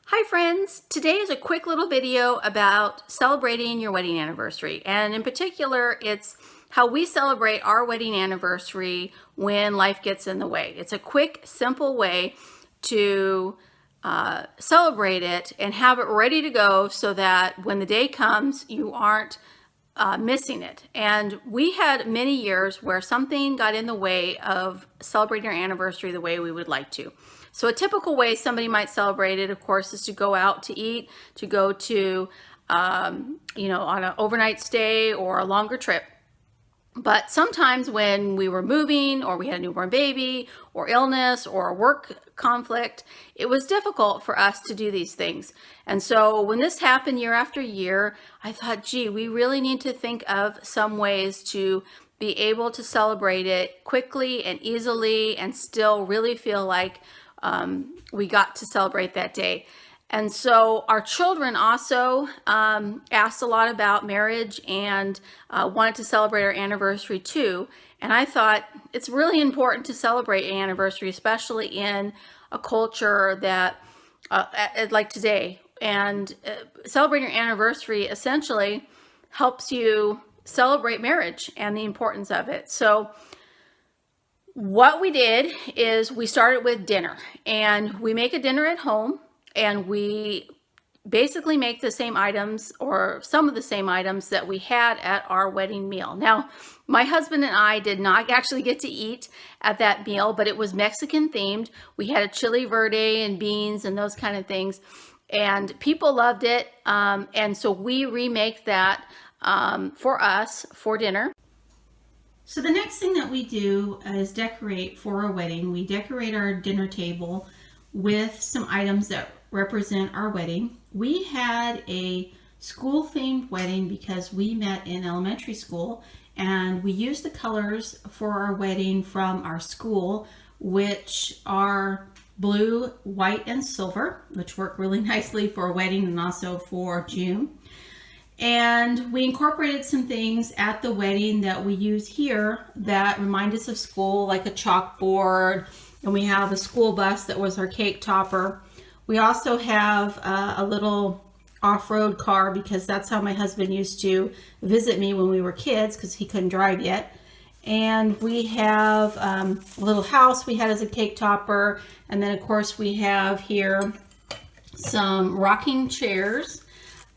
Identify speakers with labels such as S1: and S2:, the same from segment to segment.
S1: Hi friends! Today is a quick little video about celebrating your wedding anniversary, and in particular it's how we celebrate our wedding anniversary when life gets in the way. It's a quick, simple way to celebrate it and have it ready to go so that when the day comes you aren't missing it. And we had many years where something got in the way of celebrating our anniversary the way we would like to. So a typical way somebody might celebrate it, of course, is to go out to eat, to go to, on an overnight stay or a longer trip. But sometimes when we were moving, or we had a newborn baby, or illness, or a work conflict, it was difficult for us to do these things. And so when this happened year after year, I thought, gee, we really need to think of some ways to be able to celebrate it quickly and easily and still really feel like we got to celebrate that day. And so our children also asked a lot about marriage and wanted to celebrate our anniversary too. And I thought it's really important to celebrate an anniversary, especially in a culture that like today. And celebrating your anniversary essentially helps you celebrate marriage and the importance of it. So what we did is we started with dinner, and we make a dinner at home, and we basically make the same items or some of the same items that we had at our wedding meal. Now, my husband and I did not actually get to eat at that meal, but it was Mexican themed. We had a chili verde and beans and those kind of things, and people loved it. And so we remake that for us for dinner. So the next thing that we do is decorate for our wedding. We decorate our dinner table with some items that represent our wedding. We had a school-themed wedding because we met in elementary school, and we used the colors for our wedding from our school, which are blue, white, and silver, which work really nicely for a wedding and also for June. And we incorporated some things at the wedding that we use here that remind us of school, like a chalkboard, and we have a school bus that was our cake topper. We also have a little off-road car because that's how my husband used to visit me when we were kids because he couldn't drive yet. And we have a little house we had as a cake topper. And then of course we have here some rocking chairs.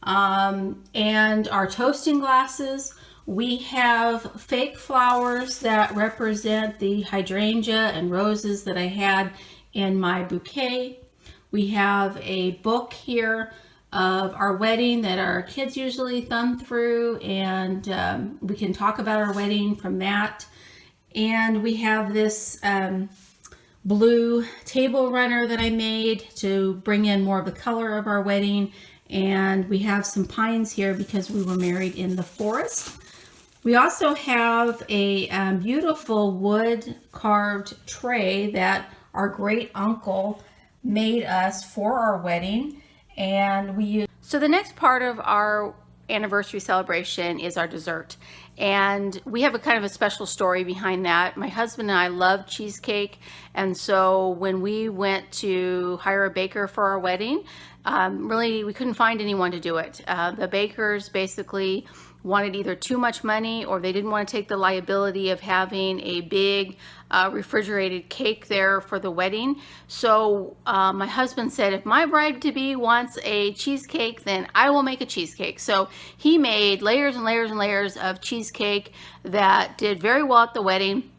S1: And our toasting glasses. We have fake flowers that represent the hydrangea and roses that I had in my bouquet. We have a book here of our wedding that our kids usually thumb through, and we can talk about our wedding from that. And we have this blue table runner that I made to bring in more of the color of our wedding. And we have some pines here because we were married in the forest. We also have a beautiful wood carved tray that our great uncle made us for our wedding, and we use. So the next part of our anniversary celebration is our dessert, and we have a kind of a special story behind that. My husband and I love cheesecake, and so when we went to hire a baker for our wedding, really we couldn't find anyone to do it. The bakers basically wanted either too much money, or they didn't want to take the liability of having a big refrigerated cake there for the wedding. So my husband said, if my bride-to-be wants a cheesecake, then I will make a cheesecake. So he made layers and layers and layers of cheesecake that did very well at the wedding.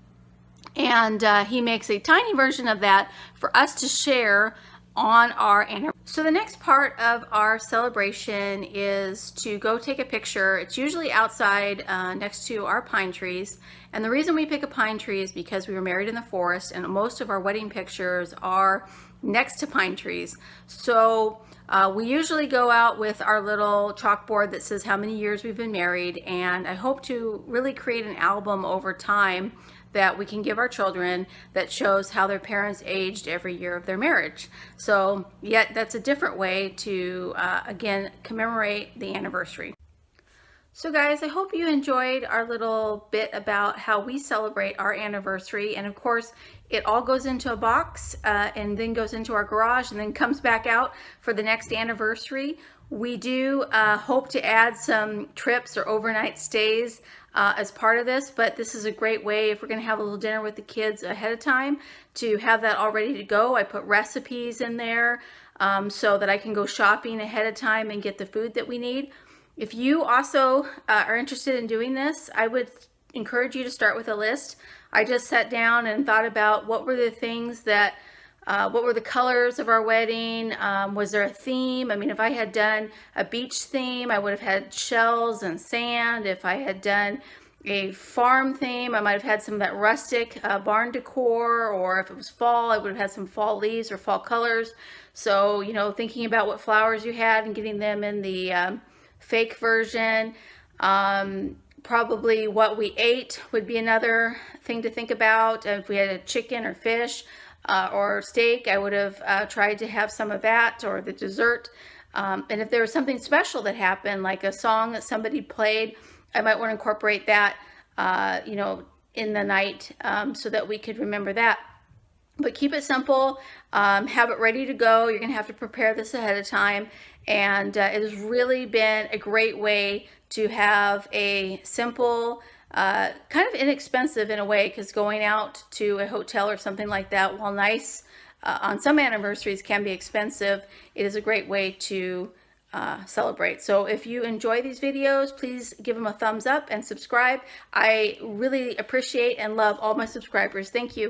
S1: And he makes a tiny version of that for us to share on our anniversary. So the next part of our celebration is to go take a picture. It's usually outside next to our pine trees. And the reason we pick a pine tree is because we were married in the forest, and most of our wedding pictures are next to pine trees. So we usually go out with our little chalkboard that says how many years we've been married, and I hope to really create an album over time that we can give our children that shows how their parents aged every year of their marriage. So yet that's a different way to again commemorate the anniversary. So guys, I hope you enjoyed our little bit about how we celebrate our anniversary. And of course, it all goes into a box and then goes into our garage and then comes back out for the next anniversary. We do hope to add some trips or overnight stays as part of this, but this is a great way if we're going to have a little dinner with the kids ahead of time to have that all ready to go. I put recipes in there so that I can go shopping ahead of time and get the food that we need. If you also are interested in doing this, I would encourage you to start with a list. I just sat down and thought about what were the things that, what were the colors of our wedding? Was there a theme? I mean, if I had done a beach theme, I would have had shells and sand. If I had done a farm theme, I might have had some of that rustic barn decor, or if it was fall, I would have had some fall leaves or fall colors. So, you know, thinking about what flowers you had and getting them in the fake version. Probably what we ate would be another thing to think about. If we had a chicken or fish or steak, I would have tried to have some of that, or the dessert. And if there was something special that happened, like a song that somebody played, I might want to incorporate that, you know, in the night so that we could remember that. But keep it simple, have it ready to go. You're going to have to prepare this ahead of time. And it has really been a great way to have a simple, kind of inexpensive in a way, because going out to a hotel or something like that, while nice on some anniversaries can be expensive, it is a great way to celebrate. So if you enjoy these videos, please give them a thumbs up and subscribe. I really appreciate and love all my subscribers. Thank you.